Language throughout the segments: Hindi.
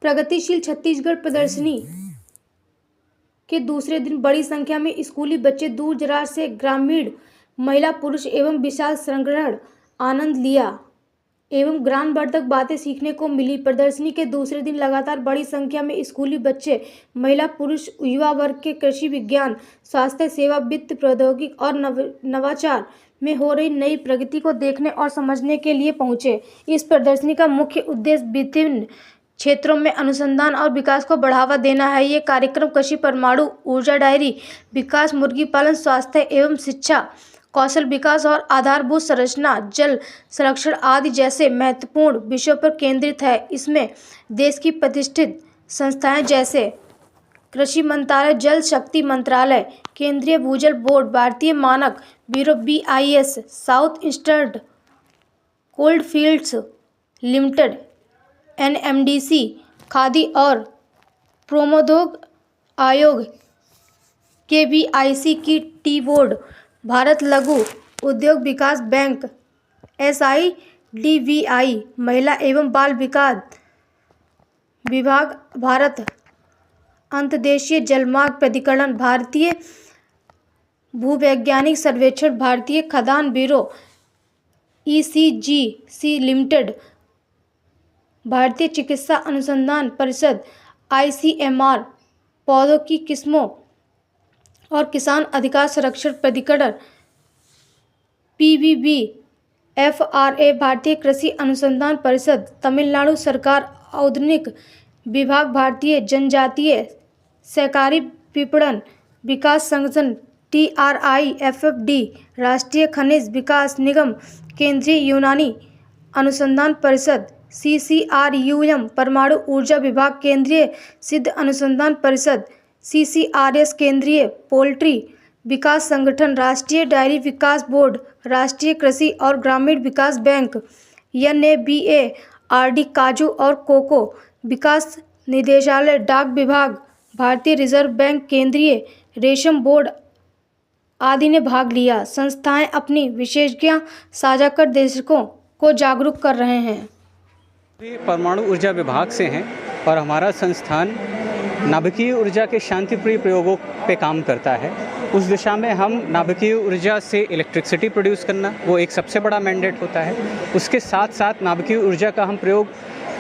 प्रगतिशील छत्तीसगढ़ प्रदर्शनी के दूसरे दिन बड़ी संख्या में स्कूली बच्चे, दूर दराज से ग्रामीण महिला पुरुष एवं विशाल संग्रहण आनंद लिया एवं ज्ञानवर्धक बातें सीखने को मिली। प्रदर्शनी के दूसरे दिन लगातार बड़ी संख्या में स्कूली बच्चे, महिला पुरुष, युवा वर्ग के कृषि विज्ञान, स्वास्थ्य सेवा, वित्त, प्रौद्योगिकी और नवाचार में हो रही नई प्रगति को देखने और समझने के लिए पहुंचे। इस प्रदर्शनी का मुख्य उद्देश्य विभिन्न क्षेत्रों में अनुसंधान और विकास को बढ़ावा देना है। ये कार्यक्रम कृषि, परमाणु ऊर्जा, डेयरी विकास, मुर्गी पालन, स्वास्थ्य एवं शिक्षा, कौशल विकास और आधारभूत संरचना, जल संरक्षण आदि जैसे महत्वपूर्ण विषयों पर केंद्रित है। इसमें देश की प्रतिष्ठित संस्थाएं जैसे कृषि मंत्रालय, जल शक्ति मंत्रालय, केंद्रीय भूजल बोर्ड, भारतीय मानक bureau BIS, South Eastern Coalfields Limited NMDC, खादी और प्रोमोद्योग आयोग KVIC की टी बोर्ड, भारत लघु उद्योग विकास बैंक SIDBI, महिला एवं बाल विकास विभाग, भारत अंतर्देशीय जलमार्ग प्राधिकरण, भारतीय भूवैज्ञानिक सर्वेक्षण, भारतीय खदान ब्यूरो ECGC लिमिटेड, भारतीय चिकित्सा अनुसंधान परिषद ICMR, पौधों की किस्मों और किसान अधिकार संरक्षण प्राधिकरण PBBFRA, भारतीय कृषि अनुसंधान परिषद, तमिलनाडु सरकार औद्योगिक विभाग, भारतीय जनजातीय सहकारी विपणन विकास संगठन TRIFFD, राष्ट्रीय खनिज विकास निगम, केंद्रीय यूनानी अनुसंधान परिषद CCRUM, परमाणु ऊर्जा विभाग, केंद्रीय सिद्ध अनुसंधान परिषद CCRS, केंद्रीय पोल्ट्री विकास संगठन, राष्ट्रीय डेयरी विकास बोर्ड, राष्ट्रीय कृषि और ग्रामीण विकास बैंक NABARD, काजू और कोको विकास निदेशालय, डाक विभाग, भारतीय रिजर्व बैंक, केंद्रीय रेशम बोर्ड आदि ने भाग लिया। संस्थाएं अपनी विशेषज्ञता साझा कर दर्शकों को जागरूक कर रहे हैं। परमाणु ऊर्जा विभाग से हैं और हमारा संस्थान नाभिकीय ऊर्जा के शांतिप्रिय प्रयोगों पे काम करता है। उस दिशा में हम नाभिकीय ऊर्जा से इलेक्ट्रिसिटी प्रोड्यूस करना, वो एक सबसे बड़ा मैंडेट होता है। उसके साथ साथ नाभिकीय ऊर्जा का हम प्रयोग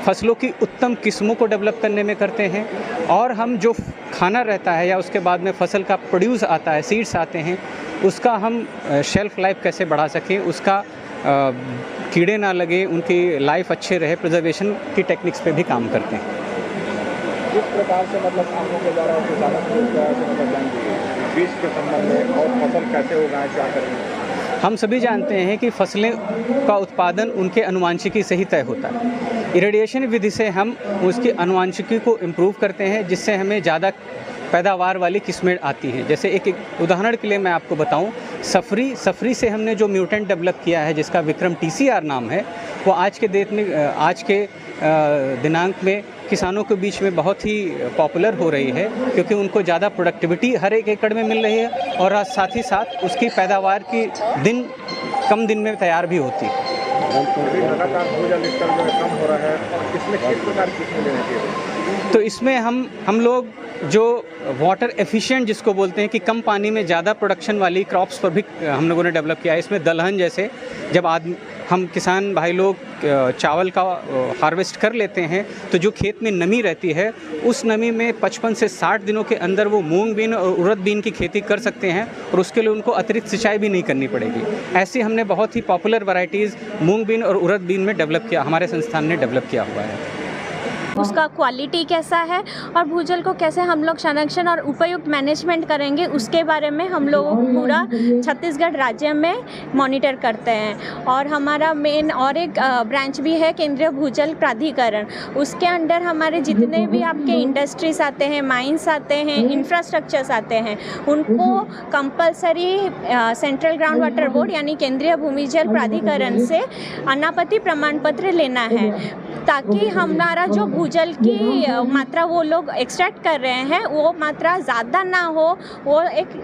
फसलों की उत्तम किस्मों को डेवलप करने में करते हैं और हम जो खाना रहता है या उसके बाद में फसल का प्रोड्यूस आता है, सीड्स आते हैं, उसका हम शेल्फ लाइफ कैसे बढ़ा सकें, उसका कीड़े ना लगे, उनकी लाइफ अच्छे रहे, प्रिजर्वेशन की टेक्निक्स पे भी काम करते हैं। किस प्रकार से आमों के द्वारा बीज के संबंध में और फसल कैसे उगाएं, क्या करें? हम सभी जानते हैं कि फसलें का उत्पादन उनके अनुवांशिकी से ही तय होता है। इरेडिएशन विधि से हम उसकी अनुवांशिकी को इम्प्रूव करते हैं, जिससे हमें ज़्यादा पैदावार वाली किस्में आती हैं। जैसे एक उदाहरण के लिए मैं आपको बताऊं, सफरी से हमने जो म्यूटेंट डेवलप किया है जिसका विक्रम TCR नाम है, वो आज के दिनांक में किसानों के बीच में बहुत ही पॉपुलर हो रही है, क्योंकि उनको ज़्यादा प्रोडक्टिविटी हर एक एकड़ में मिल रही है और साथ ही साथ उसकी पैदावार की कम दिन में तैयार भी होती है। लगातार भूजल स्तर जो कम हो रहा है, इसमें किस प्रकार की किस्में लेनी चाहिए? तो इसमें हम लोग जो वाटर एफिशिएंट जिसको बोलते हैं कि कम पानी में ज़्यादा प्रोडक्शन वाली क्रॉप्स पर भी हम लोगों ने डेवलप किया है। इसमें दलहन जैसे जब हम किसान भाई लोग चावल का हार्वेस्ट कर लेते हैं तो जो खेत में नमी रहती है, उस नमी में 55 से 60 दिनों के अंदर वो मूंग बीन और उड़द बीन की खेती कर सकते हैं और उसके लिए उनको अतिरिक्त सिंचाई भी नहीं करनी पड़ेगी। ऐसी हमने बहुत ही पॉपुलर वैरायटीज़ मूंग बीन और उड़द बीन में डेवलप किया, हमारे संस्थान ने डेवलप किया हुआ है। उसका क्वालिटी कैसा है और भूजल को कैसे हम लोग संरक्षण और उपयुक्त मैनेजमेंट करेंगे, उसके बारे में हम लोग पूरा छत्तीसगढ़ राज्य में मॉनिटर करते हैं। और हमारा मेन और एक ब्रांच भी है केंद्रीय भूजल प्राधिकरण, उसके अंडर हमारे जितने भी आपके इंडस्ट्रीज आते हैं, माइंस आते हैं, इंफ्रास्ट्रक्चर्स आते हैं, उनको compulsory central ground water board यानी केंद्रीय भूमि जल प्राधिकरण से अनापत्ति प्रमाण पत्र लेना है। ताकि हमारा जो भूजल की मात्रा वो लोग एक्सट्रैक्ट कर रहे हैं वो मात्रा ज़्यादा ना हो, वो एक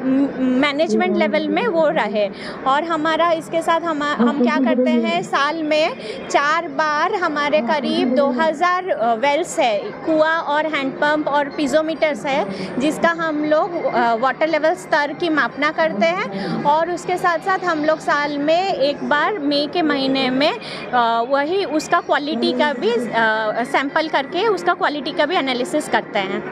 मैनेजमेंट लेवल में वो रहे। और हमारा इसके साथ हम क्या करते हैं, साल में 4 बार हमारे करीब 2000 वेल्स है, कुआं और हैंडपंप और पीजोमीटर्स है, जिसका हम लोग वाटर लेवल स्तर की मापना करते हैं। और उसके साथ साथ हम लोग साल में एक बार मई के महीने में वही उसका क्वालिटी का भी सैंपल करके उसका क्वालिटी का भी एनालिसिस करते हैं।